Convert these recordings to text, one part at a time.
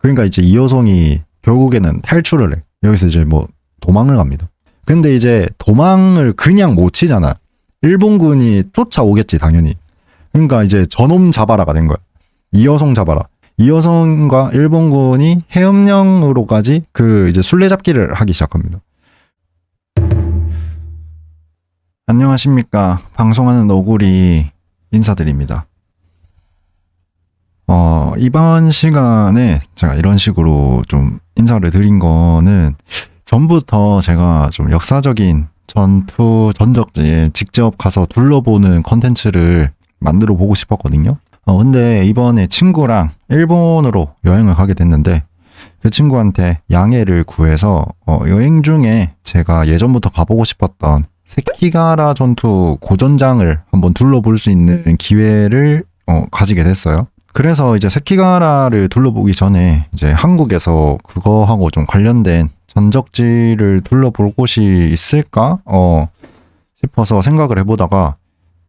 그러니까 이제 이호성이 결국에는 탈출을 해. 여기서 이제 뭐 도망을 갑니다. 근데 이제 도망을 그냥 못 치잖아. 일본군이 쫓아오겠지 당연히. 그러니까 이제 저놈 잡아라가 된 거야. 이호성 잡아라. 이호성과 일본군이 해협령으로까지 그 이제 술래잡기를 하기 시작합니다. 안녕하십니까. 방송하는 너구리 인사드립니다. 이번 시간에 제가 이런 식으로 좀 인사를 드린 거는 전부터 제가 좀 역사적인 전투 전적지에 직접 가서 둘러보는 컨텐츠를 만들어 보고 싶었거든요. 근데 이번에 친구랑 일본으로 여행을 가게 됐는데 그 친구한테 양해를 구해서 여행 중에 제가 예전부터 가보고 싶었던 세키가라 전투 고전장을 한번 둘러볼 수 있는 기회를 가지게 됐어요. 그래서 이제 세키가라를 둘러보기 전에 이제 한국에서 그거하고 좀 관련된 전적지를 둘러볼 곳이 있을까? 싶어서 생각을 해보다가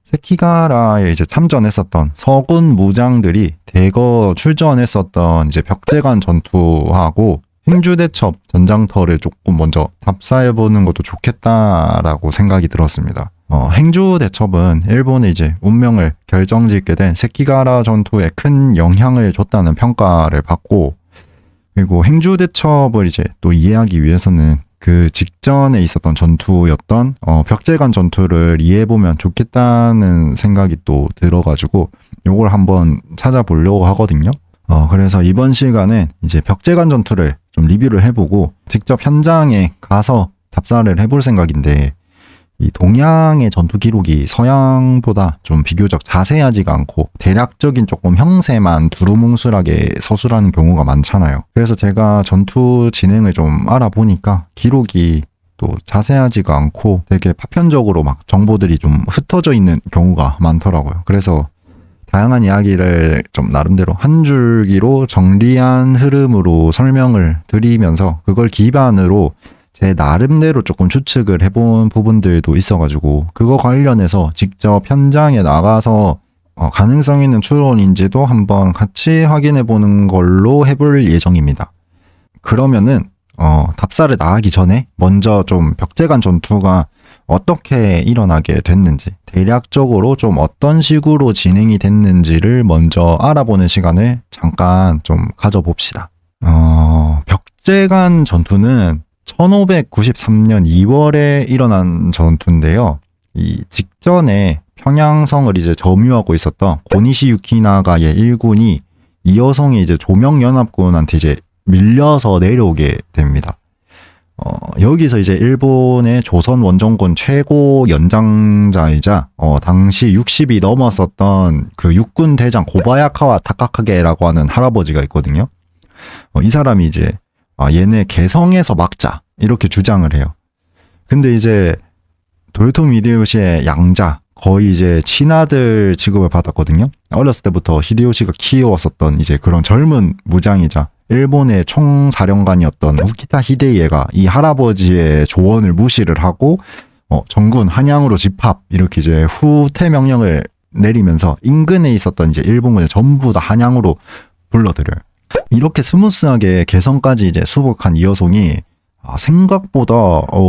세키가라에 이제 참전했었던 서군 무장들이 대거 출전했었던 이제 벽제관 전투하고 행주대첩 전장터를 조금 먼저 답사해보는 것도 좋겠다라고 생각이 들었습니다. 행주대첩은 일본의 이제 운명을 결정짓게 된 세키가라 전투에 큰 영향을 줬다는 평가를 받고, 그리고 행주대첩을 이제 또 이해하기 위해서는 그 직전에 있었던 전투였던 벽제관 전투를 이해해보면 좋겠다는 생각이 또 들어가지고 요걸 한번 찾아보려고 하거든요. 그래서 이번 시간에 이제 벽제관 전투를 좀 리뷰를 해보고 직접 현장에 가서 답사를 해볼 생각인데, 이 동양의 전투 기록이 서양보다 좀 비교적 자세하지가 않고 대략적인 조금 형세만 두루뭉술하게 서술하는 경우가 많잖아요. 그래서 제가 전투 진행을 좀 알아보니까 기록이 또 자세하지가 않고 되게 파편적으로 막 정보들이 좀 흩어져 있는 경우가 많더라고요. 그래서 다양한 이야기를 좀 나름대로 한 줄기로 정리한 흐름으로 설명을 드리면서 그걸 기반으로 제 나름대로 조금 추측을 해본 부분들도 있어가지고 그거 관련해서 직접 현장에 나가서 가능성 있는 추론인지도 한번 같이 확인해보는 걸로 해볼 예정입니다. 그러면은 답사를 나가기 전에 먼저 좀 벽제관 전투가 어떻게 일어나게 됐는지, 대략적으로 좀 어떤 식으로 진행이 됐는지를 먼저 알아보는 시간을 잠깐 좀 가져봅시다. 벽제관 전투는 1593년 2월에 일어난 전투인데요. 이 직전에 평양성을 이제 점유하고 있었던 고니시 유키나가의 일군이 이호성이 이제 조명연합군한테 이제 밀려서 내려오게 됩니다. 여기서 이제 일본의 조선 원정군 최고 연장자이자 당시 60이 넘었었던 그 육군 대장 고바야카와 타카카게라고 하는 할아버지가 있거든요. 이 사람이 이제 얘네 개성에서 막자 이렇게 주장을 해요. 근데 이제 도요토미 히데요시의 양자, 거의 이제 친아들 취급을 받았거든요. 어렸을 때부터 히데요시가 키워왔었던 이제 그런 젊은 무장이자 일본의 총사령관이었던 후키타 히데이에가 이 할아버지의 조언을 무시를 하고 전군 한양으로 집합 이렇게 이제 후퇴 명령을 내리면서 인근에 있었던 이제 일본군을 전부 다 한양으로 불러들여요. 이렇게 스무스하게 개성까지 이제 수복한 이호성이 생각보다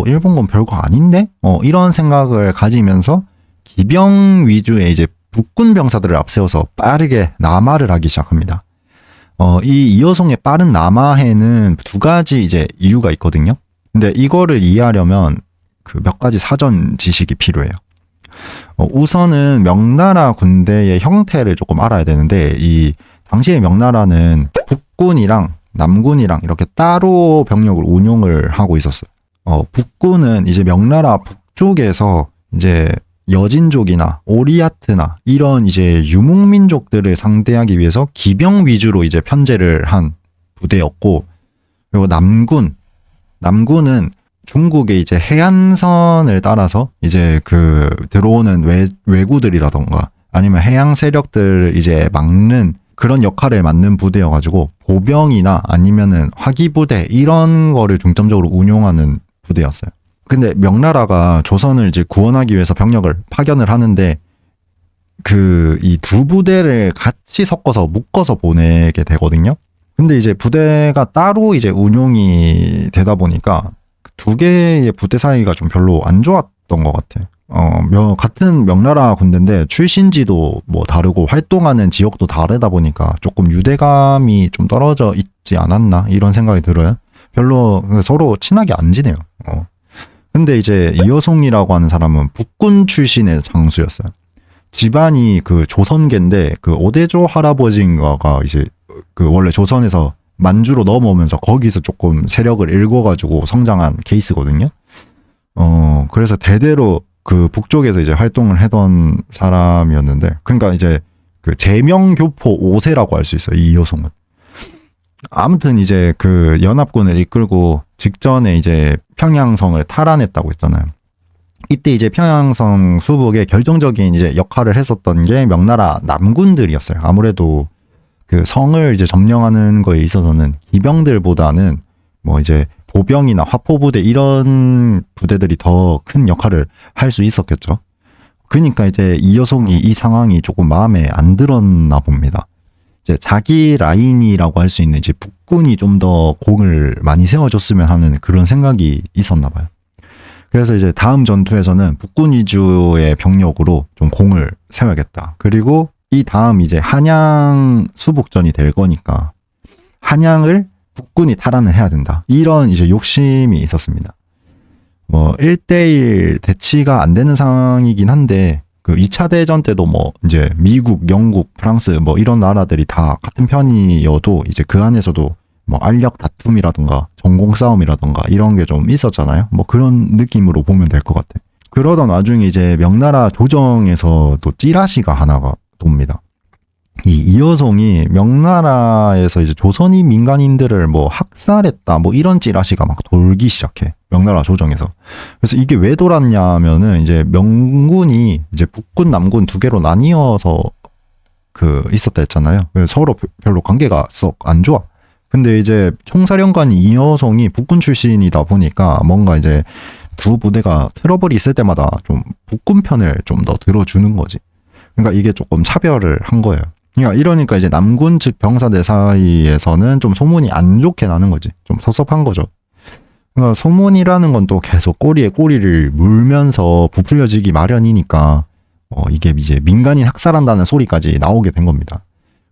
일본군 별거 아닌데? 이런 생각을 가지면서 기병 위주의 이제 북군 병사들을 앞세워서 빠르게 남하를 하기 시작합니다. 이 이호성의 빠른 남하에는 두 가지 이제 이유가 있거든요. 근데 이거를 이해하려면 그 몇 가지 사전 지식이 필요해요. 우선은 명나라 군대의 형태를 조금 알아야 되는데, 이 당시의 명나라는 북군이랑 남군이랑 이렇게 따로 병력을 운용을 하고 있었어요. 북군은 이제 명나라 북쪽에서 이제 여진족이나 오리아트나 이런 이제 유목민족들을 상대하기 위해서 기병 위주로 이제 편제를 한 부대였고, 그리고 남군은 중국의 이제 해안선을 따라서 이제 그 들어오는 왜구들이라던가 아니면 해양 세력들 이제 막는 그런 역할을 맡는 부대여가지고 보병이나 아니면은 화기부대 이런 거를 중점적으로 운용하는 부대였어요. 근데 명나라가 조선을 이제 구원하기 위해서 병력을 파견을 하는데 그 이 두 부대를 같이 섞어서 묶어서 보내게 되거든요. 근데 이제 부대가 따로 이제 운용이 되다 보니까 두 개의 부대 사이가 좀 별로 안 좋았던 것 같아. 같은 명나라 군대인데 출신지도 뭐 다르고 활동하는 지역도 다르다 보니까 조금 유대감이 좀 떨어져 있지 않았나 이런 생각이 들어요. 별로 서로 친하게 안 지내요. 근데 이제 이여송이라고 하는 사람은 북군 출신의 장수였어요. 집안이 그 조선계인데 그 오대조 할아버지인가가 이제 그 원래 조선에서 만주로 넘어오면서 거기서 조금 세력을 읽어가지고 성장한 케이스거든요. 그래서 대대로 그 북쪽에서 이제 활동을 하던 사람이었는데, 그러니까 이제 그 제명교포 5세라고 할 수 있어요, 이 이여송은. 아무튼 이제 그 연합군을 이끌고 직전에 이제 평양성을 탈환했다고 했잖아요. 이때 이제 평양성 수복에 결정적인 이제 역할을 했었던 게 명나라 남군들이었어요. 아무래도 그 성을 이제 점령하는 거에 있어서는 기병들보다는 뭐 이제 보병이나 화포부대 이런 부대들이 더 큰 역할을 할 수 있었겠죠. 그러니까 이제 이여송이 이 상황이 조금 마음에 안 들었나 봅니다. 이제 자기 라인이라고 할 수 있는 이제 북군이 좀 더 공을 많이 세워줬으면 하는 그런 생각이 있었나 봐요. 그래서 이제 다음 전투에서는 북군 위주의 병력으로 좀 공을 세워야겠다. 그리고 이 다음 이제 한양 수복전이 될 거니까 한양을 북군이 탈환을 해야 된다. 이런 이제 욕심이 있었습니다. 뭐 1대1 대치가 안 되는 상황이긴 한데 그 2차 대전 때도 뭐 이제 미국, 영국, 프랑스 뭐 이런 나라들이 다 같은 편이어도 이제 그 안에서도 뭐 알력 다툼이라든가 전공 싸움이라든가 이런 게 좀 있었잖아요. 뭐 그런 느낌으로 보면 될 것 같아. 그러던 와중에 이제 명나라 조정에서도 찌라시가 하나가 돕니다. 이 이여송이 명나라에서 이제 조선인 민간인들을 뭐 학살했다 뭐 이런 찌라시가 막 돌기 시작해. 명나라 조정에서. 그래서 이게 왜 돌았냐면은 이제 명군이 이제 북군 남군 두 개로 나뉘어서 그 있었다 했잖아요. 서로 별로 관계가 썩 안 좋아. 근데 이제 총사령관 이여송이 북군 출신이다 보니까 뭔가 이제 두 부대가 트러블이 있을 때마다 좀 북군 편을 좀 더 들어주는 거지. 그러니까 이게 조금 차별을 한 거예요. 그러니까 이러니까 이제 남군 측 병사들 사이에서는 좀 소문이 안 좋게 나는 거지. 좀 섭섭한 거죠. 그러니까 소문이라는 건 또 계속 꼬리에 꼬리를 물면서 부풀려지기 마련이니까 이게 이제 민간인 학살한다는 소리까지 나오게 된 겁니다.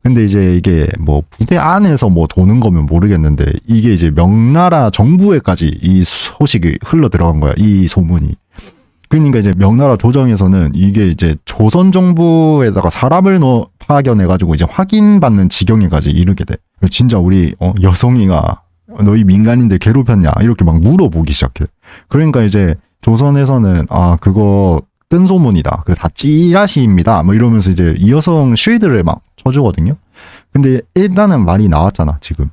근데 이제 이게 뭐 부대 안에서 뭐 도는 거면 모르겠는데 이게 이제 명나라 정부에까지 이 소식이 흘러 들어간 거야. 이 소문이. 그러니까 이제 명나라 조정에서는 이게 이제 조선 정부에다가 사람을 파견해가지고 이제 확인받는 지경에까지 이르게 돼. 진짜 우리 여성이가 너희 민간인들 괴롭혔냐 이렇게 막 물어보기 시작해. 그러니까 이제 조선에서는 그거 뜬 소문이다. 그 다 찌라시입니다. 뭐 이러면서 이제 이여송 쉴드를 막 쳐주거든요. 근데 일단은 말이 나왔잖아 지금.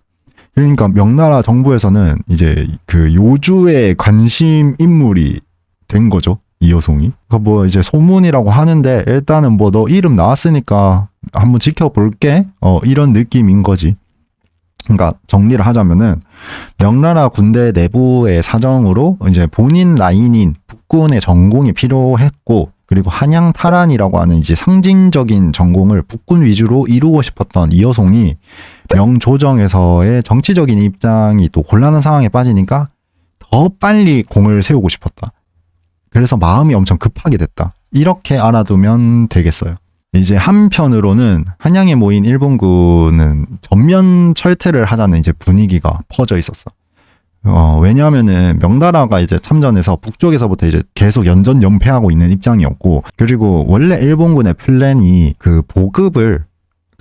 그러니까 명나라 정부에서는 이제 그 요주의 관심 인물이 된 거죠. 이여송이. 그 뭐 이제 소문이라고 하는데 일단은 뭐 너 이름 나왔으니까 한번 지켜볼게. 이런 느낌인 거지. 그러니까 정리를 하자면은 명나라 군대 내부의 사정으로 이제 본인 라인인 북군의 전공이 필요했고 그리고 한양 탈환이라고 하는 이제 상징적인 전공을 북군 위주로 이루고 싶었던 이여송이 명조정에서의 정치적인 입장이 또 곤란한 상황에 빠지니까 더 빨리 공을 세우고 싶었다. 그래서 마음이 엄청 급하게 됐다. 이렇게 알아두면 되겠어요. 이제 한편으로는 한양에 모인 일본군은 전면 철퇴를 하자는 이제 분위기가 퍼져 있었어. 왜냐하면은 명나라가 이제 참전해서 북쪽에서부터 이제 계속 연전 연패하고 있는 입장이었고, 그리고 원래 일본군의 플랜이 그 보급을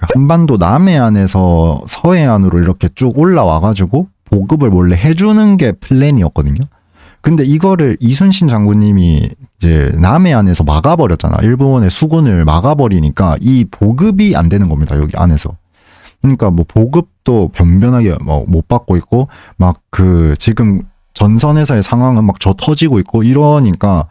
한반도 남해안에서 서해안으로 이렇게 쭉 올라와가지고 보급을 원래 해주는 게 플랜이었거든요. 근데 이거를 이순신 장군님이 이제 남해안에서 막아버렸잖아. 일본의 수군을 막아버리니까 이 보급이 안 되는 겁니다. 여기 안에서. 그러니까 뭐 보급도 변변하게 못 받고 있고 막 그 지금 전선에서의 상황은 막 저 터지고 있고 이러니까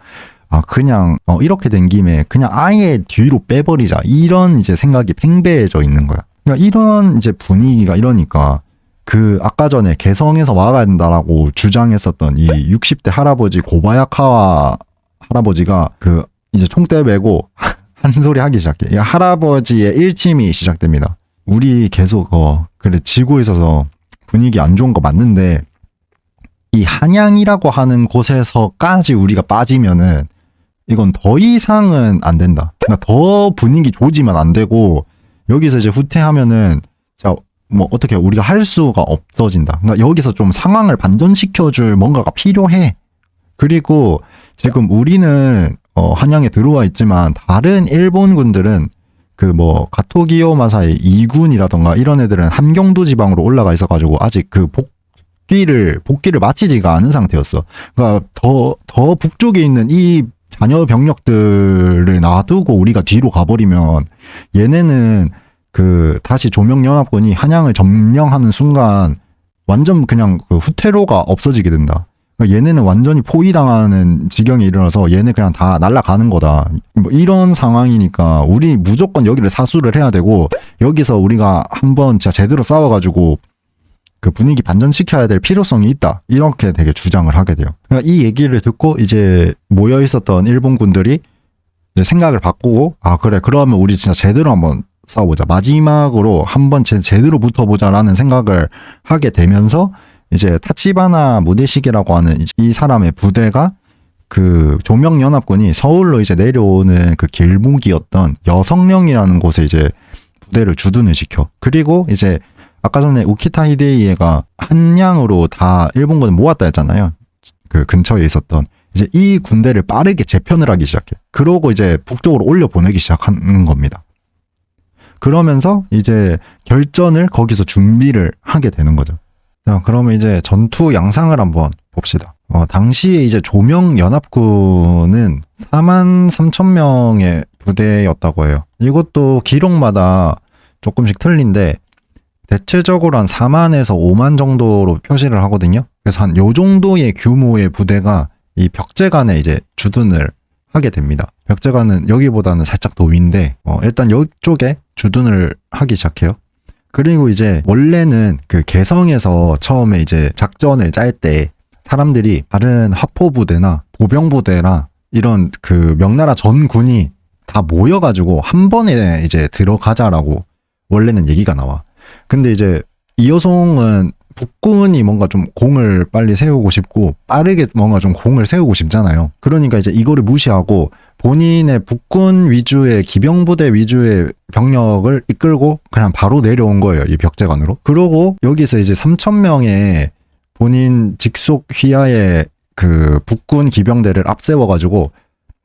그냥 이렇게 된 김에 그냥 아예 뒤로 빼버리자 이런 이제 생각이 팽배해져 있는 거야. 그러니까 이런 이제 분위기가 이러니까 그 아까 전에 개성에서 막아야 된다라고 주장했었던 이 60대 할아버지 고바야카와 할아버지가 그 이제 총대 메고 한 소리 하기 시작해. 이 할아버지의 일침이 시작됩니다. 우리 계속 그래 지고 있어서 분위기 안 좋은 거 맞는데 이 한양이라고 하는 곳에서까지 우리가 빠지면은 이건 더 이상은 안 된다. 그러니까 더 분위기 좋아지면 안 되고 여기서 이제 후퇴하면은 자 뭐 어떻게 우리가 할 수가 없어진다. 그러니까 여기서 좀 상황을 반전시켜줄 뭔가가 필요해. 그리고 지금 우리는 한양에 들어와 있지만 다른 일본군들은 그 뭐 가토기요 마사이 2군이라던가 이런 애들은 함경도 지방으로 올라가 있어가지고 아직 그 복귀를 마치지가 않은 상태였어. 그러니까 더 북쪽에 있는 이 잔여 병력들을 놔두고 우리가 뒤로 가버리면 얘네는 그 다시 조명연합군이 한양을 점령하는 순간 완전 그냥 그 후퇴로가 없어지게 된다. 그러니까 얘네는 완전히 포위당하는 지경에 이르러서 얘네 그냥 다 날아가는 거다. 뭐 이런 상황이니까 우리 무조건 여기를 사수를 해야 되고 여기서 우리가 한번 진짜 제대로 싸워가지고 그 분위기 반전시켜야 될 필요성이 있다. 이렇게 되게 주장을 하게 돼요. 그러니까 이 얘기를 듣고 이제 모여 있었던 일본군들이 이제 생각을 바꾸고 아 그래 그러면 우리 진짜 제대로 한번 싸워보자. 마지막으로 한번 제대로 붙어보자라는 생각을 하게 되면서 이제 타치바나 무대시계라고 하는 이 사람의 부대가 그 조명연합군이 서울로 이제 내려오는 그 길목이었던 여성령이라는 곳에 이제 부대를 주둔을 시켜. 그리고 이제 아까 전에 우키타 히데이에가 한양으로 다 일본군을 모았다 했잖아요. 그 근처에 있었던 이제 이 군대를 빠르게 재편을 하기 시작해. 그러고 이제 북쪽으로 올려 보내기 시작하는 겁니다. 그러면서 이제 결전을 거기서 준비를 하게 되는 거죠. 자, 그러면 이제 전투 양상을 한번 봅시다. 당시에 이제 조명연합군은 43,000명의 부대였다고 해요. 이것도 기록마다 조금씩 틀린데 대체적으로 한 4만에서 5만 정도로 표시를 하거든요. 그래서 한 요 정도의 규모의 부대가 이 벽제간에 이제 주둔을 하게 됩니다. 벽제간은 여기보다는 살짝 더 위인데 일단 이쪽에 주둔을 하기 시작해요. 그리고 이제 원래는 그 개성에서 처음에 이제 작전을 짤 때 사람들이 다른 화포부대나 보병부대나 이런 그 명나라 전군이 다 모여가지고 한 번에 이제 들어가자라고 원래는 얘기가 나와. 근데 이제 이여송은 북군이 뭔가 좀 공을 빨리 세우고 싶고 빠르게 뭔가 좀 공을 세우고 싶잖아요. 그러니까 이제 이거를 무시하고 본인의 북군 위주의 기병부대 위주의 병력을 이끌고 그냥 바로 내려온 거예요. 이 벽제관으로. 그러고 여기서 이제 3,000명의 본인 직속 휘하의 그 북군 기병대를 앞세워가지고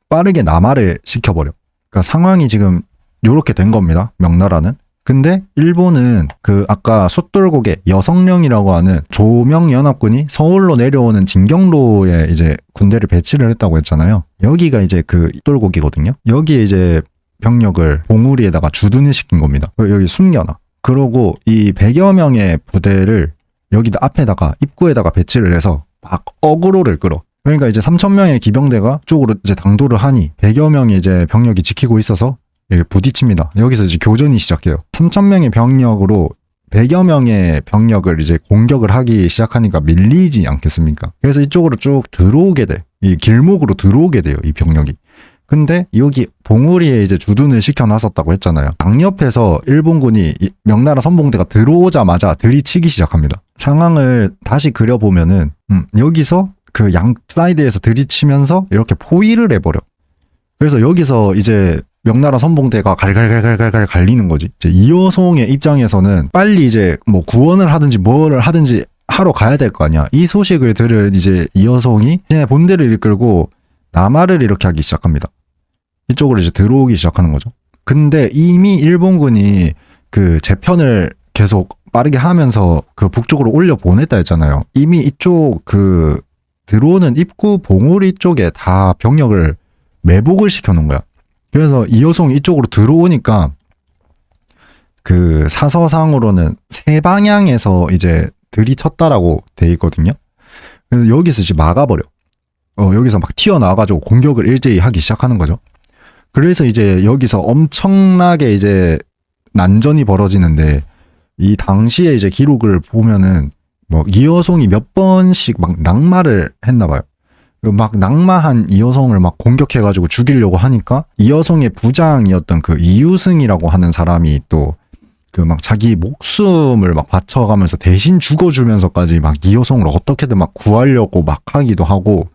빠르게 남하를 시켜버려. 그러니까 상황이 지금 요렇게 된 겁니다. 명나라는. 근데 일본은 그 아까 숫돌곡의 여성령이라고 하는 조명연합군이 서울로 내려오는 진경로에 이제 군대를 배치를 했다고 했잖아요. 여기가 이제 그 숫돌곡이거든요. 여기에 이제 병력을 봉우리에다가 주둔을 시킨 겁니다. 여기 숨겨놔. 그러고 이 100여 명의 부대를 여기다 앞에다가 입구에다가 배치를 해서 막 어그로를 끌어. 그러니까 이제 3,000명의 기병대가 쪽으로 이제 당도를 하니 100여 명의 이제 병력이 지키고 있어서 부딪힙니다. 여기서 이제 교전이 시작해요. 3,000명의 병력으로 100여 명의 병력을 이제 공격을 하기 시작하니까 밀리지 않겠습니까? 그래서 이쪽으로 쭉 들어오게 돼. 이 길목으로 들어오게 돼요. 이 병력이. 근데 여기 봉우리에 이제 주둔을 시켜놨었다고 했잖아요. 양옆에서 일본군이 명나라 선봉대가 들어오자마자 들이치기 시작합니다. 상황을 다시 그려보면은 여기서 그 양 사이드에서 들이치면서 이렇게 포위를 해버려. 그래서 여기서 이제 명나라 선봉대가 갈갈갈갈갈 갈리는 거지. 이제 이여송의 입장에서는 빨리 이제 뭐 구원을 하든지 뭐를 하든지 하러 가야 될 거 아니야. 이 소식을 들은 이제 이여송이 본대를 이끌고 남하를 이렇게 하기 시작합니다. 이쪽으로 이제 들어오기 시작하는 거죠. 근데 이미 일본군이 그 재편을 계속 빠르게 하면서 그 북쪽으로 올려 보냈다 했잖아요. 이미 이쪽 그 들어오는 입구 봉우리 쪽에 다 병력을 매복을 시켜놓은 거야. 그래서 이여송이 이쪽으로 들어오니까 그 사서상으로는 세 방향에서 이제 들이쳤다라고 돼 있거든요. 그래서 여기서 이제 막아버려. 여기서 막 튀어나와가지고 공격을 일제히 하기 시작하는 거죠. 그래서 이제 여기서 엄청나게 이제 난전이 벌어지는데 이 당시에 이제 기록을 보면은 뭐 이여송이 몇 번씩 막 낙마를 했나 봐요. 막 낙마한 이여송을 막 공격해가지고 죽이려고 하니까 이여송의 부장이었던 그 이유승이라고 하는 사람이 또 그 막 자기 목숨을 막 바쳐가면서 대신 죽어주면서까지 막 이여송을 어떻게든 막 구하려고 막 하기도 하고,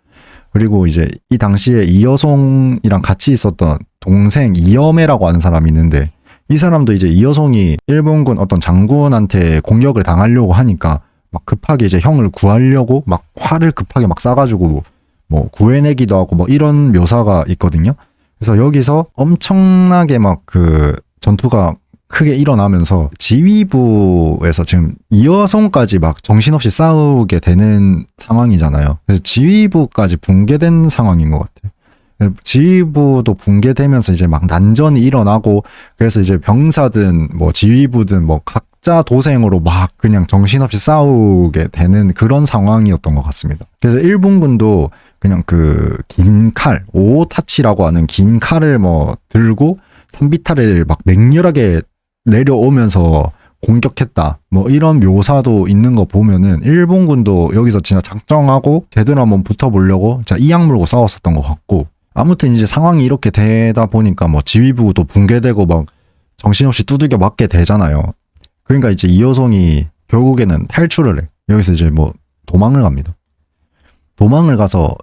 그리고 이제 이 당시에 이여송이랑 같이 있었던 동생 이여매라고 하는 사람이 있는데, 이 사람도 이제 이여송이 일본군 어떤 장군한테 공격을 당하려고 하니까 막 급하게 이제 형을 구하려고 막 화를 급하게 막 싸가지고 뭐 구해내기도 하고 뭐 이런 묘사가 있거든요. 그래서 여기서 엄청나게 막 그 전투가 크게 일어나면서 지휘부에서 지금 이여송까지 막 정신없이 싸우게 되는 상황이잖아요. 그래서 지휘부까지 붕괴된 상황인 것 같아요. 지휘부도 붕괴되면서 이제 막 난전이 일어나고, 그래서 이제 병사든 뭐 지휘부든 뭐 각자 도생으로 막 그냥 정신없이 싸우게 되는 그런 상황이었던 것 같습니다. 그래서 일본군도 그냥 그 긴 칼, 오타치라고 하는 긴 칼을 뭐 들고 산비탈을 막 맹렬하게 내려오면서 공격했다, 뭐 이런 묘사도 있는 거 보면은 일본군도 여기서 진짜 작정하고 제대로 한번 붙어보려고 진짜 이악 물고 싸웠었던 것 같고, 아무튼 이제 상황이 이렇게 되다 보니까 뭐 지휘부도 붕괴되고 막 정신없이 두들겨 맞게 되잖아요. 그러니까 이제 이여송이 결국에는 탈출을 해. 여기서 이제 뭐 도망을 갑니다. 도망을 가서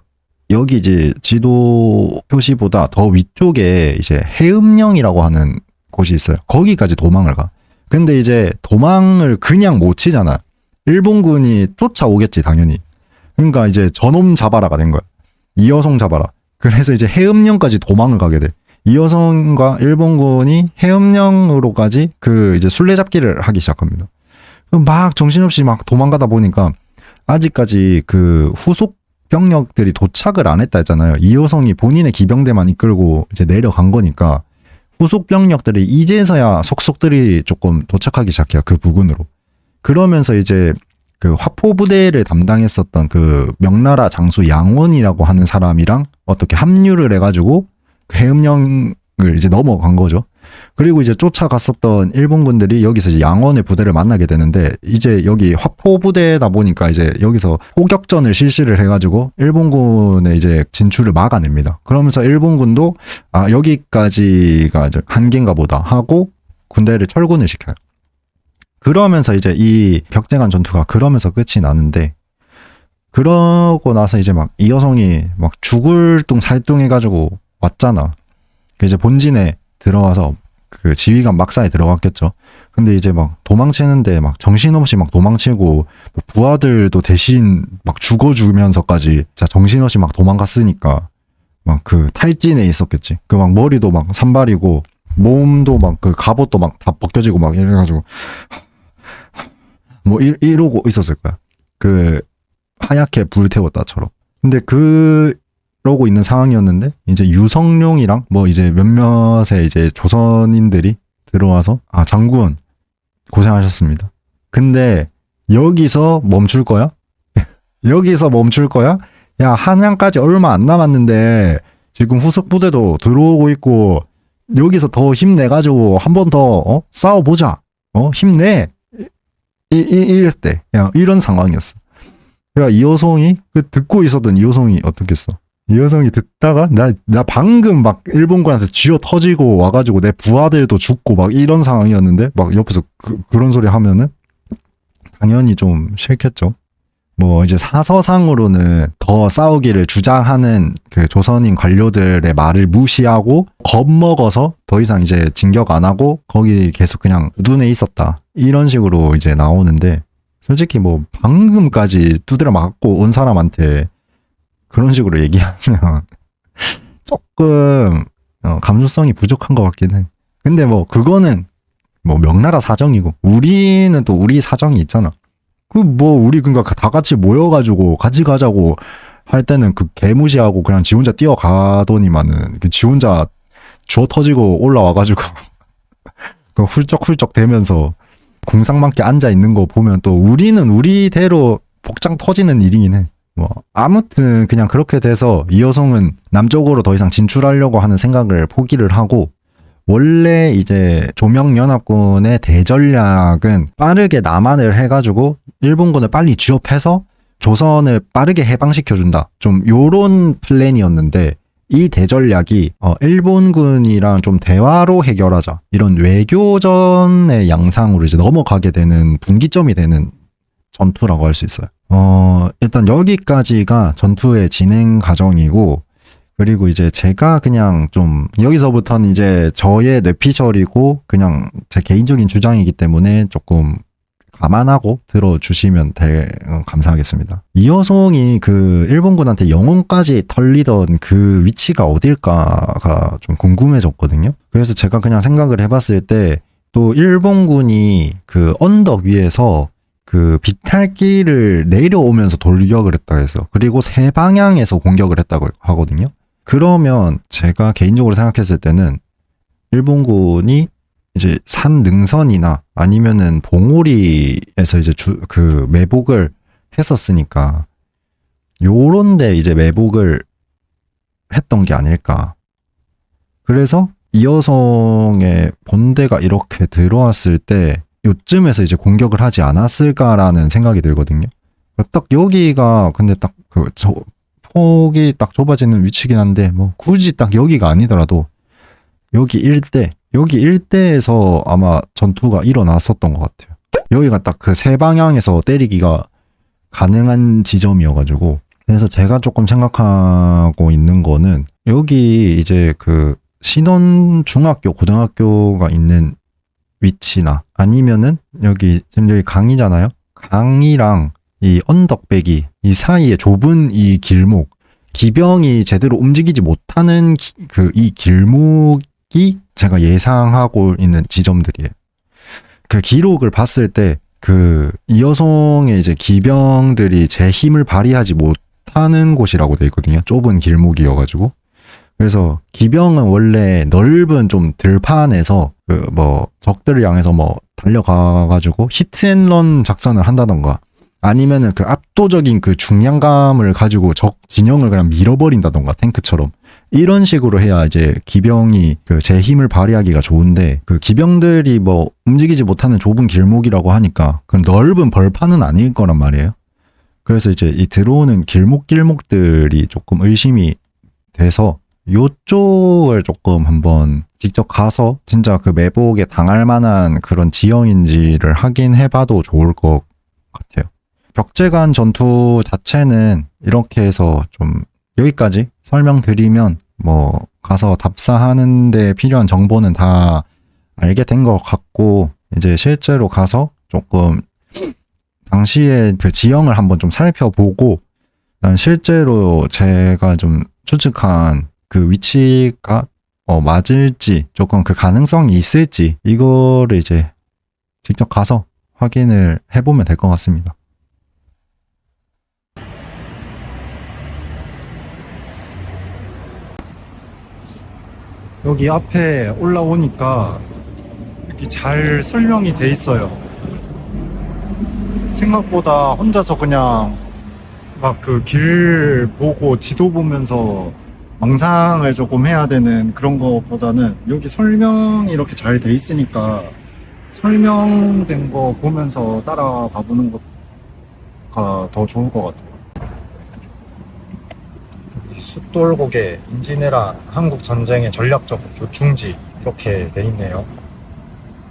여기 이제 지도 표시보다 더 위쪽에 이제 해음령이라고 하는 곳이 있어요. 거기까지 도망을 가. 근데 이제 도망을 그냥 못 치잖아. 일본군이 쫓아오겠지, 당연히. 그러니까 이제 저놈 잡아라가 된 거야. 이여송 잡아라. 그래서 이제 해음령까지 도망을 가게 돼. 이여송과 일본군이 해음령으로까지 그 이제 술래잡기를 하기 시작합니다. 막 정신없이 막 도망가다 보니까 아직까지 그 후속 병력들이 도착을 안 했다 했잖아요. 이여송이 본인의 기병대만 이끌고 이제 내려간 거니까 후속 병력들이 이제서야 속속들이 조금 도착하기 시작해요. 그 부근으로. 그러면서 이제 그 화포부대를 담당했었던 그 명나라 장수 양원이라고 하는 사람이랑 어떻게 합류를 해가지고 그 해음령을 이제 넘어간 거죠. 그리고 이제 쫓아갔었던 일본군들이 여기서 이제 양원의 부대를 만나게 되는데, 이제 여기 화포부대다 보니까 이제 여기서 포격전을 실시를 해가지고 일본군의 이제 진출을 막아냅니다. 그러면서 일본군도 아, 여기까지가 이제 한계인가 보다 하고 군대를 철군을 시켜요. 그러면서 이제 이 벽쟁한 전투가 그러면서 끝이 나는데, 그러고 나서 이제 막 이여송이 막 죽을 둥 살둥 해가지고 왔잖아. 이제 본진에 들어와서 그 지휘관 막사에 들어갔겠죠. 근데 이제 막 도망치는데 막 정신없이 막 도망치고, 뭐 부하들도 대신 막 죽어주면서까지 진짜 정신없이 막 도망갔으니까 막 그 탈진에 있었겠지. 그 막 머리도 막 산발이고 몸도 막 그 갑옷도 막 다 벗겨지고 막 이래가지고 뭐 이러고 있었을 거야. 그 하얗게 불태웠다처럼. 근데 그러고 있는 상황이었는데 이제 유성룡이랑 뭐 이제 몇몇의 이제 조선인들이 들어와서 아, 장군 고생하셨습니다. 근데 여기서 멈출 거야? 여기서 멈출 거야? 야, 한양까지 얼마 안 남았는데 지금 후속 부대도 들어오고 있고 여기서 더 힘내가지고 한 번 더 싸워보자. 힘내. 이랬대. 야, 이런 상황이었어. 그러니까 이여송이 듣고 있었던 이여송이 어떻겠어? 이여송이 듣다가 나 방금 막 일본군한테 쥐어 터지고 와가지고 내 부하들도 죽고 막 이런 상황이었는데 막 옆에서 그런 소리 하면은 당연히 좀 싫겠죠. 뭐 이제 사서상으로는 더 싸우기를 주장하는 그 조선인 관료들의 말을 무시하고 겁먹어서 더 이상 이제 진격 안 하고 거기 계속 그냥 우둔해 있었다, 이런 식으로 이제 나오는데, 솔직히 뭐 방금까지 두드려 맞고 온 사람한테 그런 식으로 얘기하면 조금 감수성이 부족한 것 같긴 해. 근데 뭐 그거는 뭐 명나라 사정이고 우리는 또 우리 사정이 있잖아. 그 뭐 우리 그러니까 다 같이 모여가지고 같이 가자고 할 때는 그 개무시하고 그냥 지 혼자 뛰어가더니만은 지 혼자 주워 터지고 올라와가지고 그 훌쩍훌쩍 대면서 궁상맞게 앉아 있는 거 보면 또 우리는 우리대로 복장 터지는 일이긴 해. 뭐 아무튼 그냥 그렇게 돼서 이여송은 남쪽으로 더 이상 진출하려고 하는 생각을 포기를 하고, 원래 이제 조명연합군의 대전략은 빠르게 남한을 해가지고 일본군을 빨리 취업해서 조선을 빠르게 해방시켜준다, 좀 요런 플랜이었는데 이 대전략이 일본군이랑 좀 대화로 해결하자, 이런 외교전의 양상으로 이제 넘어가게 되는 분기점이 되는 전투라고 할 수 있어요. 일단 여기까지가 전투의 진행 과정이고, 그리고 이제 제가 그냥 좀 여기서부터는 이제 저의 뇌피셜이고 그냥 제 개인적인 주장이기 때문에 조금 감안하고 들어주시면 감사하겠습니다. 이여송이 그 일본군한테 영혼까지 털리던 그 위치가 어딜까가 좀 궁금해졌거든요. 그래서 제가 그냥 생각을 해봤을 때, 또 일본군이 그 언덕 위에서 그 비탈길을 내려오면서 돌격을 했다 해서, 그리고 세 방향에서 공격을 했다고 하거든요. 그러면 제가 개인적으로 생각했을 때는 일본군이 이제 산 능선이나 아니면은 봉우리에서 이제 그 매복을 했었으니까 요런데 이제 매복을 했던 게 아닐까. 그래서 이여성의 본대가 이렇게 들어왔을 때 요쯤에서 이제 공격을 하지 않았을까라는 생각이 들거든요. 딱 여기가 근데 딱 폭이 딱 좁아지는 위치긴 한데, 뭐 굳이 딱 여기가 아니더라도 여기 일대에서 아마 전투가 일어났었던 것 같아요. 여기가 딱 그 세 방향에서 때리기가 가능한 지점이어가지고, 그래서 제가 조금 생각하고 있는 거는 여기 이제 그 신원 중학교 고등학교가 있는 위치나 아니면은 지금 여기 강이잖아요. 강이랑 이 언덕배기 이 사이에 좁은 이 길목, 기병이 제대로 움직이지 못하는 이 길목이 제가 예상하고 있는 지점들이에요. 그 기록을 봤을 때 그 이여송의 이제 기병들이 제 힘을 발휘하지 못하는 곳이라고 돼 있거든요. 좁은 길목이어가지고. 그래서 기병은 원래 넓은 좀 들판에서 그 뭐 적들을 향해서 뭐 달려가가지고 히트앤런 작전을 한다던가, 아니면은 그 압도적인 그 중량감을 가지고 적 진영을 그냥 밀어버린다던가, 탱크처럼 이런 식으로 해야 이제 기병이 그 제 힘을 발휘하기가 좋은데, 그 기병들이 뭐 움직이지 못하는 좁은 길목이라고 하니까 그 넓은 벌판은 아닐 거란 말이에요. 그래서 이제 이 들어오는 길목들이 조금 의심이 돼서 요쪽을 조금 한번 직접 가서 진짜 그 매복에 당할 만한 그런 지형인지를 확인해봐도 좋을 것 같아요. 벽제관 전투 자체는 이렇게 해서 좀 여기까지 설명드리면 뭐 가서 답사하는 데 필요한 정보는 다 알게 된 것 같고, 이제 실제로 가서 조금 당시에 그 지형을 한번 좀 살펴보고, 실제로 제가 좀 추측한 그 위치가 맞을지, 조금 그 가능성이 있을지, 이거를 이제 직접 가서 확인을 해보면 될 것 같습니다. 여기 앞에 올라오니까 이렇게 잘 설명이 돼 있어요. 생각보다 혼자서 그냥 막 그 길 보고 지도 보면서 망상을 조금 해야 되는 그런 거보다는 여기 설명이 이렇게 잘 돼 있으니까 설명된 거 보면서 따라가 보는 것가 더 좋을 것 같아요. 숫돌고개, 임진왜란, 한국 전쟁의 전략적 요충지 이렇게 돼 있네요.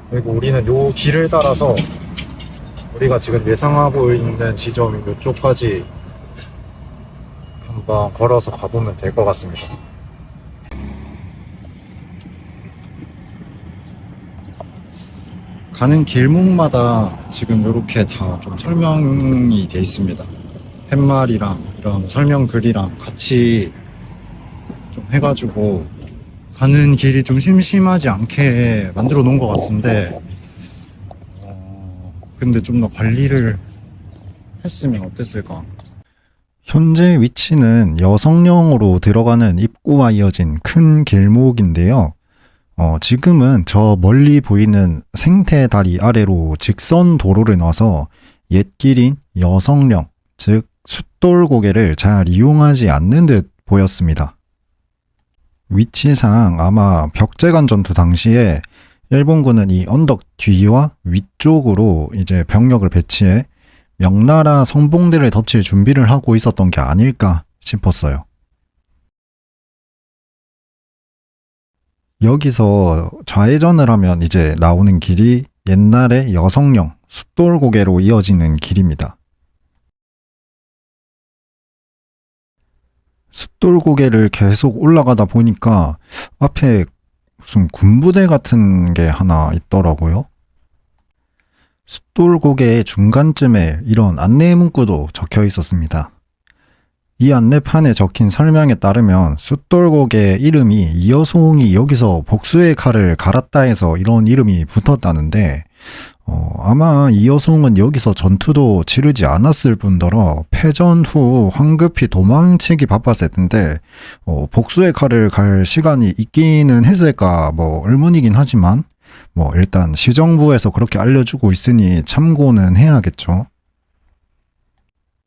그리고 우리는 요 길을 따라서 우리가 지금 예상하고 있는 지점 요쪽까지 한번 걸어서 가보면 될 것 같습니다. 가는 길목마다 지금 이렇게 다 좀 설명이 돼 있습니다. 팻말이랑 이런 설명 글이랑 같이 좀 해가지고 가는 길이 좀 심심하지 않게 만들어 놓은 것 같은데, 근데 좀 더 관리를 했으면 어땠을까? 현재 위치는 여성령으로 들어가는 입구와 이어진 큰 길목인데요. 지금은 저 멀리 보이는 생태 다리 아래로 직선 도로를 놔서 옛길인 여성령, 즉 숫돌고개를 잘 이용하지 않는 듯 보였습니다. 위치상 아마 벽제관 전투 당시에 일본군은 이 언덕 뒤와 위쪽으로 이제 병력을 배치해 명나라 성봉대를 덮칠 준비를 하고 있었던 게 아닐까 싶었어요. 여기서 좌회전을 하면 이제 나오는 길이 옛날에 여성령 숫돌고개로 이어지는 길입니다. 숫돌고개를 계속 올라가다 보니까 앞에 무슨 군부대 같은 게 하나 있더라고요. 숫돌고개의 중간쯤에 이런 안내 문구도 적혀 있었습니다. 이 안내판에 적힌 설명에 따르면 숫돌고개 이름이 이여송이 여기서 복수의 칼을 갈았다 해서 이런 이름이 붙었다는데 아마 이여송은 여기서 전투도 치르지 않았을 뿐더러 패전 후 황급히 도망치기 바빴을 텐데 복수의 칼을 갈 시간이 있기는 했을까 의문이긴 하지만 일단 시정부에서 그렇게 알려주고 있으니 참고는 해야겠죠.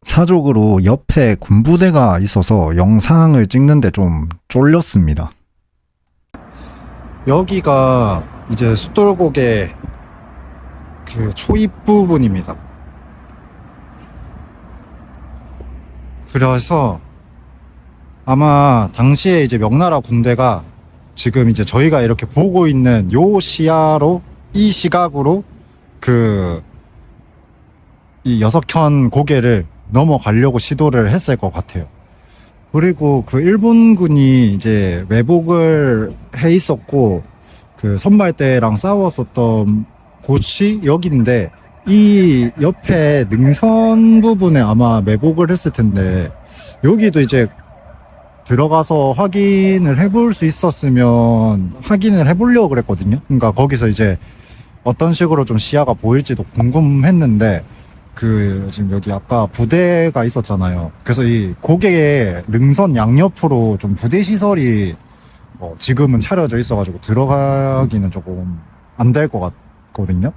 사족으로 옆에 군부대가 있어서 영상을 찍는데 좀 쫄렸습니다. 여기가 이제 숫돌고개 그 초입 부분입니다. 그래서 아마 당시에 이제 명나라 군대가 지금 이제 저희가 이렇게 보고 있는 요 시야로 이 시각으로 이 여석현 고개를 넘어가려고 시도를 했을 것 같아요. 그리고 그 일본군이 이제 매복을 해 있었고 그 선발대랑 싸웠었던 곳이 여기인데 이 옆에 능선 부분에 아마 매복을 했을 텐데 여기도 이제 들어가서 확인을 해볼 수 있었으면 확인을 해보려고 그랬거든요. 그러니까 거기서 이제 어떤 식으로 좀 시야가 보일지도 궁금했는데 지금 여기 아까 부대가 있었잖아요. 그래서 이 고개의 능선 양옆으로 좀 부대 시설이 지금은 차려져 있어가지고 들어가기는 조금 안 될 것 같거든요.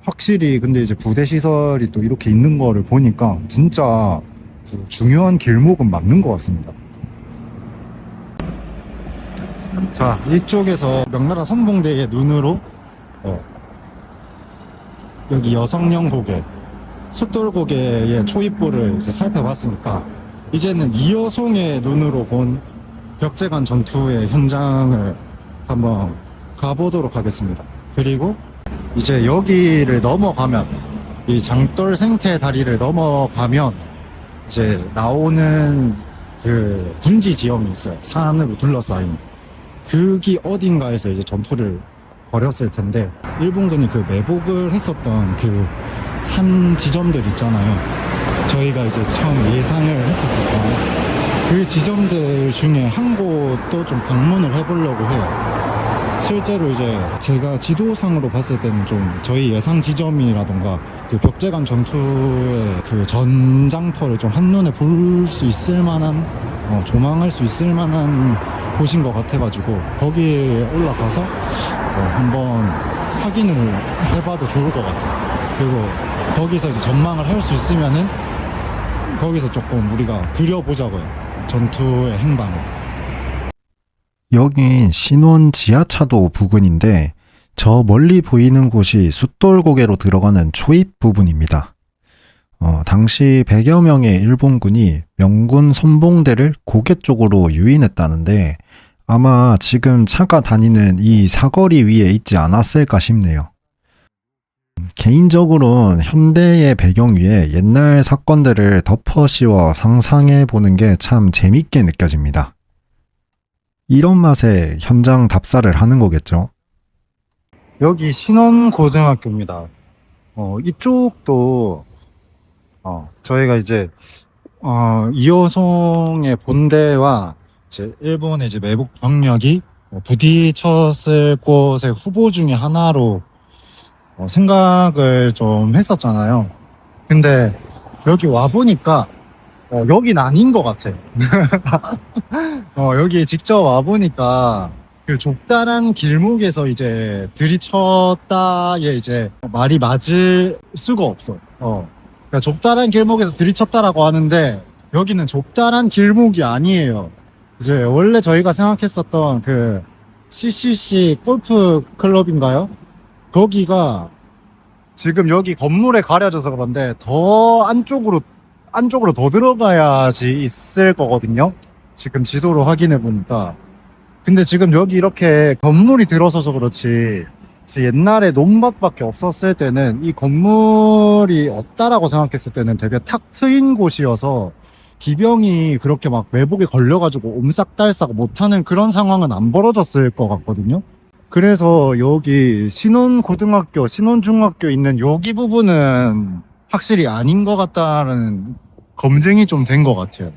확실히 근데 이제 부대 시설이 또 이렇게 있는 거를 보니까 진짜 그 중요한 길목은 맞는 것 같습니다. 자, 이쪽에서 명나라 선봉대의 눈으로 여기 여성령 고개, 숫돌고개의 초입부를 이제 살펴봤으니까 이제는 이여송의 눈으로 본 벽제관 전투의 현장을 한번 가보도록 하겠습니다. 그리고 이제 여기를 넘어가면 이 장돌 생태 다리를 넘어가면 이제 나오는 그 군지 지형이 있어요. 산으로 둘러싸인 그기 어딘가에서 이제 전투를 벌였을 텐데 일본군이 그 매복을 했었던 그 산 지점들 있잖아요. 저희가 이제 처음 예상을 했었었던 그 지점들 중에 한 곳도 좀 방문을 해보려고 해요. 실제로 이제 제가 지도상으로 봤을 때는 좀 저희 예상 지점이라던가 그 벽제관 전투의 그 전장터를 좀 한눈에 볼 수 있을 만한 조망할 수 있을 만한 곳인 것 같아가지고 거기에 올라가서 한번 확인을 해봐도 좋을 것 같아요. 그리고 거기서 이제 전망을 할 수 있으면은 거기서 조금 우리가 그려보자고요. 전투의 행방을. 여긴 신원 지하차도 부근인데 저 멀리 보이는 곳이 숫돌고개로 들어가는 초입 부분입니다. 당시 100여 명의 일본군이 명군 선봉대를 고개 쪽으로 유인했다는데 아마 지금 차가 다니는 이 사거리 위에 있지 않았을까 싶네요. 개인적으로는 현대의 배경 위에 옛날 사건들을 덮어씌워 상상해 보는 게 참 재밌게 느껴집니다. 이런 맛에 현장 답사를 하는 거겠죠. 여기 신원고등학교입니다. 이쪽도 저희가 이제 이호송의 본대와 이제 일본의 이제 매복 병력이 부딪혔을 곳의 후보 중에 하나로 생각을 좀 했었잖아요. 근데 여기 와 보니까 여긴 아닌 것 같아. 여기 직접 와 보니까 그 좁다란 길목에서 이제 들이쳤다에 이제 말이 맞을 수가 없어. 그러니까 좁다란 길목에서 들이쳤다라고 하는데 여기는 좁다란 길목이 아니에요. 이제 원래 저희가 생각했었던 그 CCC 골프 클럽인가요? 거기가 지금 여기 건물에 가려져서 그런데 더 안쪽으로 더 들어가야지 있을 거거든요. 지금 지도로 확인해 보니까 근데 지금 여기 이렇게 건물이 들어서서 그렇지, 이제 옛날에 논밭밖에 없었을 때는 이 건물이 없다라고 생각했을 때는 되게 탁 트인 곳이어서 기병이 그렇게 막 매복에 걸려가지고 옴싹달싹 못하는 그런 상황은 안 벌어졌을 것 같거든요. 그래서 여기 신원고등학교, 신원중학교 있는 여기 부분은 확실히 아닌 것 같다는 검증이 좀 된 것 같아요.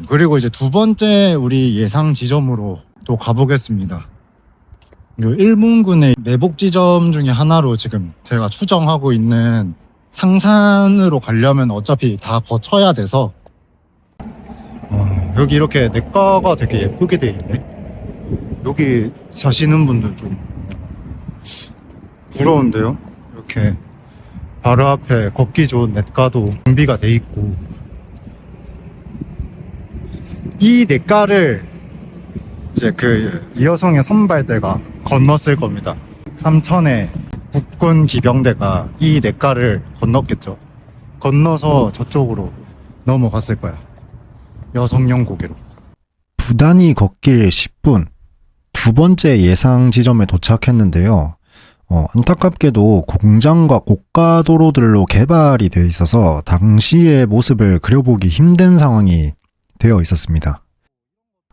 그리고 이제 두 번째 우리 예상 지점으로 또 가보겠습니다. 요 일본군의 매복 지점 중에 하나로 지금 제가 추정하고 있는 상산으로 가려면 어차피 다 거쳐야 돼서 여기 이렇게 냇가가 되게 예쁘게 돼 있네. 여기 사시는 분들 좀 부러운데요. 이렇게 바로 앞에 걷기 좋은 냇가도 정비가 돼 있고, 이 냇가를 이제 그 이여성의 선발대가 건넜을 겁니다. 삼천의 국군 기병대가 이 냇가를 건넜겠죠. 건너서 저쪽으로 넘어갔을 거야. 여성용 고개로. 부단히 걷길 10분. 두 번째 예상 지점에 도착했는데요. 안타깝게도 공장과 고가도로들로 개발이 되어 있어서 당시의 모습을 그려보기 힘든 상황이 되어 있었습니다.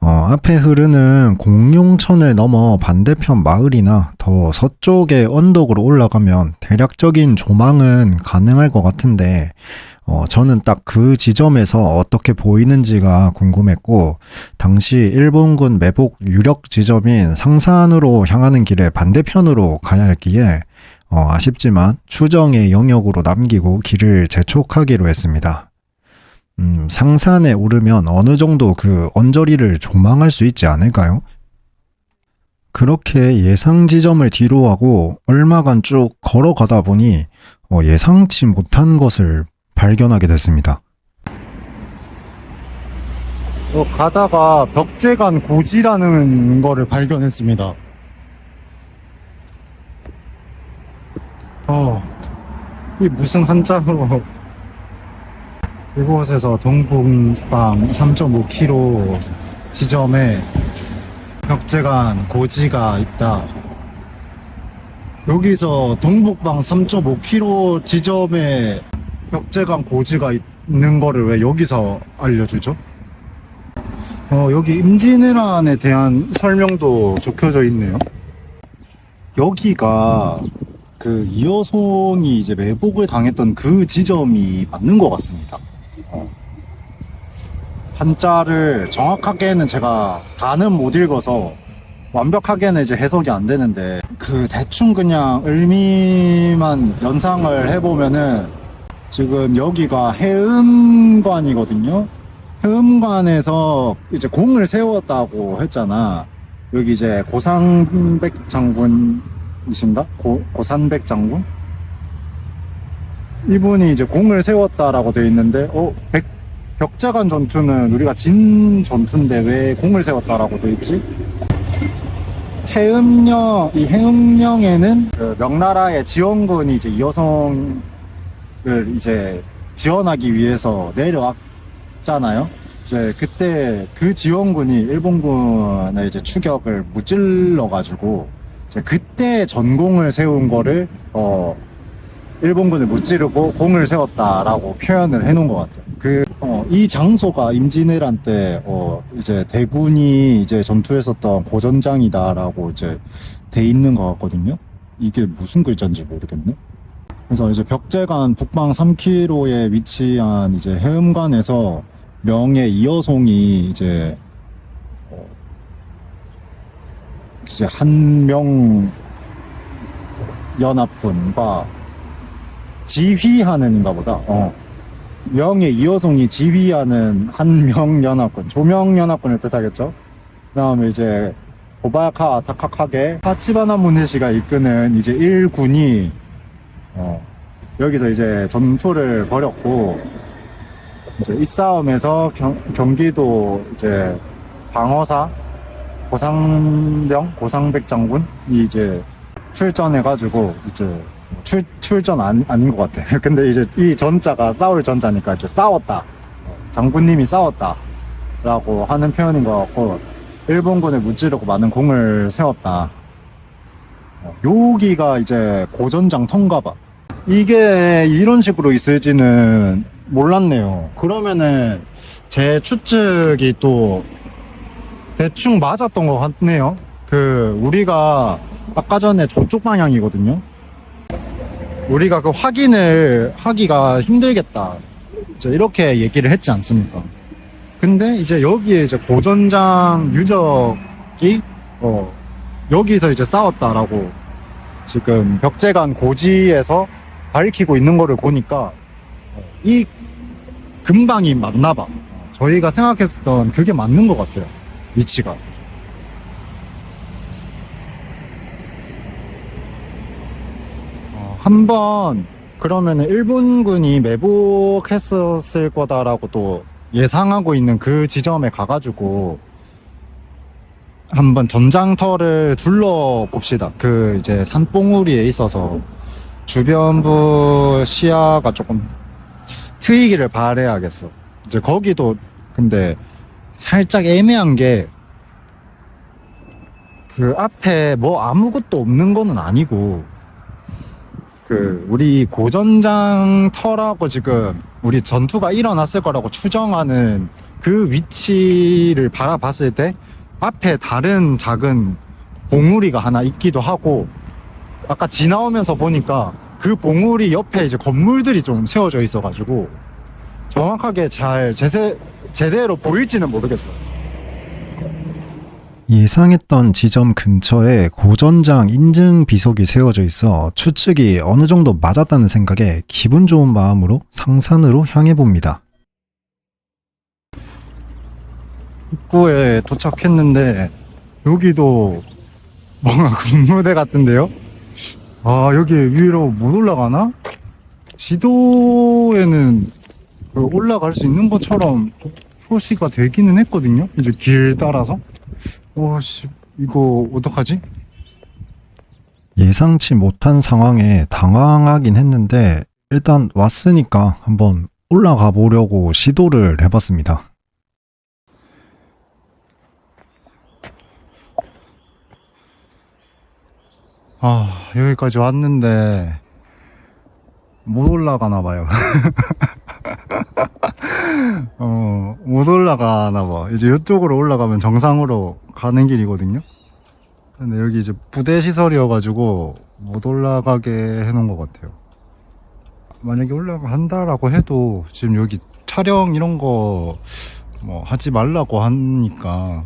앞에 흐르는 공룡천을 넘어 반대편 마을이나 더 서쪽의 언덕으로 올라가면 대략적인 조망은 가능할 것 같은데, 저는 딱 그 지점에서 어떻게 보이는지가 궁금했고, 당시 일본군 매복 유력 지점인 상산으로 향하는 길의 반대편으로 가야 했기에 아쉽지만 추정의 영역으로 남기고 길을 재촉하기로 했습니다. 상산에 오르면 어느 정도 그 언저리를 조망할 수 있지 않을까요? 그렇게 예상 지점을 뒤로하고 얼마간 쭉 걸어가다 보니 예상치 못한 것을 발견하게 됐습니다. 가다가 벽제간 고지라는 거를 발견했습니다. 이 무슨 한자로 이곳에서 동북방 3.5km 지점에 벽제간 고지가 있다. 여기서 동북방 3.5km 지점에 벽제간 고지가 있는 거를 왜 여기서 알려주죠? 여기 임진왜란에 대한 설명도 적혀져 있네요. 여기가 그 이여송이 이제 매복을 당했던 그 지점이 맞는 것 같습니다. 한자를 정확하게는 제가 다는 못 읽어서 완벽하게는 이제 해석이 안 되는데, 그 대충 그냥 의미만 연상을 해보면은 지금 여기가 해음관이거든요. 해음관에서 이제 공을 세웠다고 했잖아. 여기 이제 고상백 장군이신가? 고산백 장군? 이분이 이제 공을 세웠다라고 돼 있는데, 벽제간 전투는 우리가 진 전투인데 왜 공을 세웠다라고 돼 있지? 이 해음령에는 그 명나라의 지원군이 이제 이여성을 이제 지원하기 위해서 내려왔잖아요. 이제 그때 그 지원군이 일본군의 이제 추격을 무찔러가지고 이제 그때 전공을 세운 거를 일본군을 무찌르고 공을 세웠다라고 표현을 해놓은 것 같아요. 이 장소가 임진왜란 때 이제 대군이 이제 전투했었던 고전장이다라고 이제 돼 있는 것 같거든요. 이게 무슨 글자인지 모르겠네. 그래서 이제 벽제간 북방 3km에 위치한 이제 해음관에서 명예 이여송이 이제 한명 연합군과 지휘하는인가 보다. 명예 이여송이 지휘하는 한명 연합군, 조명 연합군을 뜻하겠죠. 그다음에 이제 고바야카 타카카게 하치바나 무네시가 이끄는 이제 1군이 여기서 이제 전투를 벌였고, 이제 이 싸움에서 경기도 이제 방어사 고상백 장군이 이제 출전해가지고 이제 출전 아닌 것 같아. 근데 이제 이 전자가 싸울 전자니까 이제 싸웠다. 장군님이 싸웠다. 라고 하는 표현인 것 같고, 일본군을 무찌르고 많은 공을 세웠다. 여기가 이제 고전장 터인가 봐. 이게 이런 식으로 있을지는 몰랐네요. 그러면은 제 추측이 또 대충 맞았던 것 같네요. 우리가 아까 전에 저쪽 방향이거든요. 우리가 그 확인을 하기가 힘들겠다, 이제 이렇게 얘기를 했지 않습니까? 근데 이제 여기에 이제 고전장 유적이 여기서 이제 싸웠다라고 지금 벽제관 고지에서 밝히고 있는 거를 보니까 이 근방이 맞나 봐. 저희가 생각했던 그게 맞는 것 같아요, 위치가. 한번 그러면은 일본군이 매복했었을 거다라고 또 예상하고 있는 그 지점에 가가지고 한번 전장터를 둘러봅시다. 이제 산봉우리에 있어서 주변부 시야가 조금 트이기를 바라야겠어. 이제 거기도 근데 살짝 애매한 게 앞에 뭐 아무것도 없는 거는 아니고 우리 고전장 터라고 지금 우리 전투가 일어났을 거라고 추정하는 그 위치를 바라봤을 때 앞에 다른 작은 봉우리가 하나 있기도 하고, 아까 지나오면서 보니까 그 봉우리 옆에 이제 건물들이 좀 세워져 있어가지고 정확하게 잘 제대로 보일지는 모르겠어요. 예상했던 지점 근처에 고전장 인증 비석이 세워져 있어 추측이 어느 정도 맞았다는 생각에 기분 좋은 마음으로 상산으로 향해 봅니다. 입구에 도착했는데 여기도 뭔가 군부대 같은데요? 여기 위로 못 올라가나? 지도에는 올라갈 수 있는 것처럼 표시가 되기는 했거든요, 이제 길 따라서. 이거 어떡하지? 예상치 못한 상황에 당황하긴 했는데 일단 왔으니까 한번 올라가 보려고 시도를 해봤습니다. 여기까지 왔는데 못 올라가나 봐요. 못 올라가나 봐. 이제 이쪽으로 올라가면 정상으로 가는 길이거든요. 근데 여기 이제 부대 시설이어가지고 못 올라가게 해놓은 것 같아요. 만약에 올라간다라고 해도 지금 여기 촬영 이런 거 뭐 하지 말라고 하니까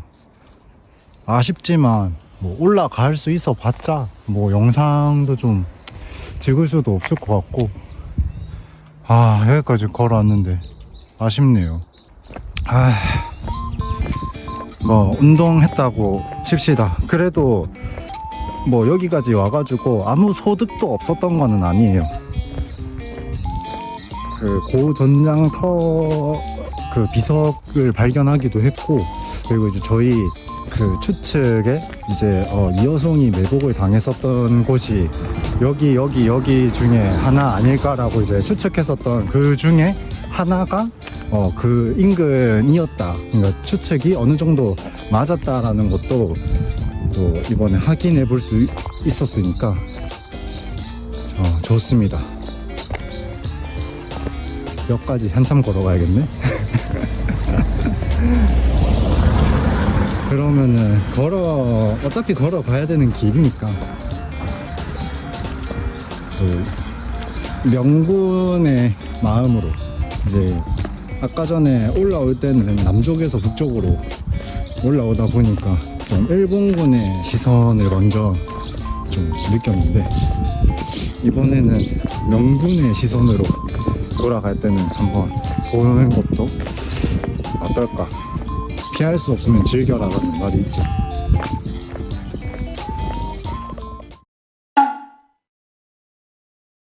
아쉽지만 뭐 올라갈 수 있어 봤자 뭐 영상도 좀 찍을 수도 없을 것 같고, 여기까지 걸어왔는데 아쉽네요. 뭐 운동했다고 칩시다. 그래도 뭐 여기까지 와가지고 아무 소득도 없었던 거는 아니에요. 고전장터 비석을 발견하기도 했고, 그리고 이제 저희 추측에 이제 이여송이 매복을 당했었던 곳이 여기 중에 하나 아닐까라고 이제 추측했었던 그 중에 하나가 그 인근이었다. 그러니까 추측이 어느 정도 맞았다라는 것도 또 이번에 확인해 볼 수 있었으니까 좋습니다. 여기까지 한참 걸어가야겠네. 그러면은 어차피 걸어가야 되는 길이니까 명분의 마음으로 이제 아까 전에 올라올 때는 남쪽에서 북쪽으로 올라오다 보니까 좀 일본군의 시선을 먼저 좀 느꼈는데, 이번에는 명분의 시선으로 돌아갈 때는 한번 보는 것도 어떨까. 피할 수 없으면 즐겨라라는 말이 있죠.